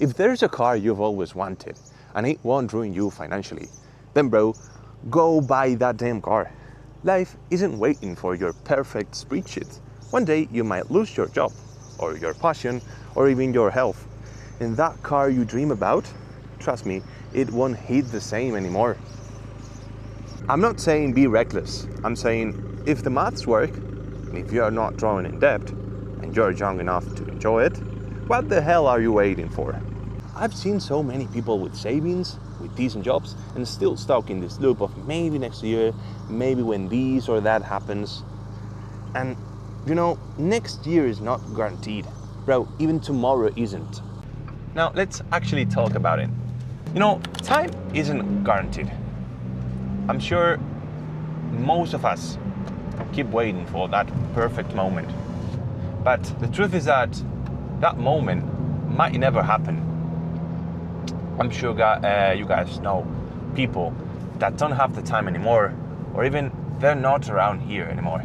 If there's a car you've always wanted and it won't ruin you financially, then bro, go buy that damn car. Life isn't waiting for your perfect spreadsheet. One day you might lose your job, or your passion, or even your health. And that car you dream about, trust me, it won't hit the same anymore. I'm not saying be reckless. I'm saying if the maths work, and if you are not drawing in debt, and you're young enough to enjoy it, what the hell are you waiting for? I've seen so many people with savings, with decent jobs, and still stuck in this loop of maybe next year, maybe when this or that happens. And you know, next year is not guaranteed. Bro, even tomorrow isn't. Now let's actually talk about it. You know, time isn't guaranteed. I'm sure most of us keep waiting for that perfect moment. But the truth is that that moment might never happen. I'm sure you guys know people that don't have the time anymore, or even they're not around here anymore.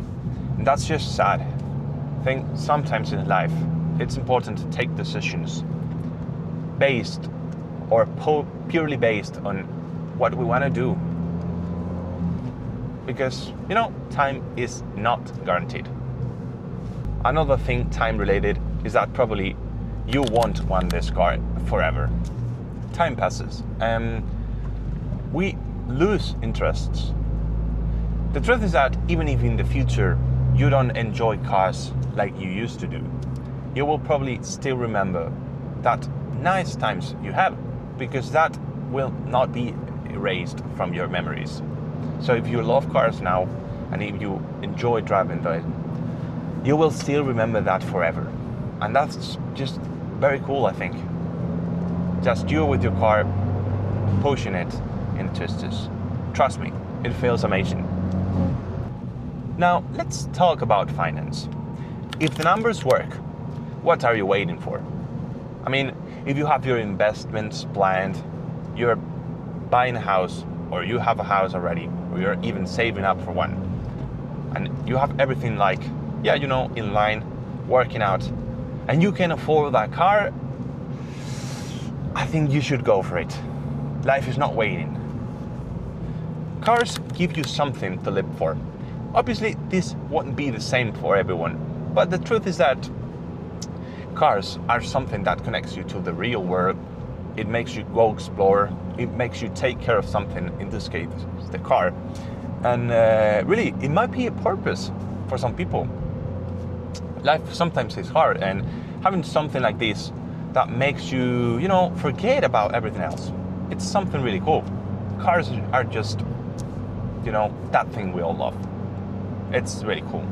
And that's just sad. I think sometimes in life it's important to take decisions based or purely based on what we want to do. Because, you know, time is not guaranteed. Another thing time related is that probably you won't want this car forever. Time passes and we lose interests. The truth is that even if in the future you don't enjoy cars like you used to do, you will probably still remember that nice times you have, because that will not be erased from your memories. So if you love cars now and if you enjoy driving them, you will still remember that forever. And that's just very cool, I think. Just you with your car, pushing it in twisters. Trust me, it feels amazing. Now, let's talk about finance. If the numbers work, what are you waiting for? I mean, if you have your investments planned, you're buying a house, or you have a house already, or you're even saving up for one, and you have everything like, yeah, you know, in line, working out, and you can afford that car, I think you should go for it. Life is not waiting. Cars give you something to live for. Obviously, this won't be the same for everyone, but the truth is that cars are something that connects you to the real world. It makes you go explore. It makes you take care of something, in this case, the car. And really, it might be a purpose for some people. Life sometimes is hard, and having something like this that makes you, you know, forget about everything else. It's something really cool. Cars are just, you know, that thing we all love. It's really cool.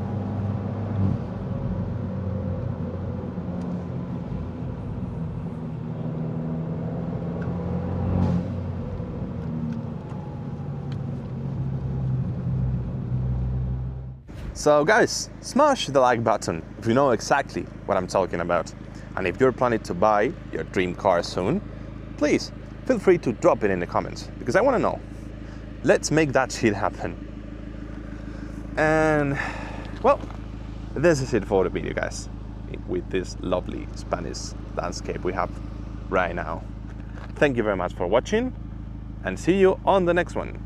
So guys, smash the like button if you know exactly what I'm talking about. And if you're planning to buy your dream car soon, please feel free to drop it in the comments, because I want to know. Let's make that shit happen. And well, this is it for the video, guys, with this lovely Spanish landscape we have right now. Thank you very much for watching, and see you on the next one.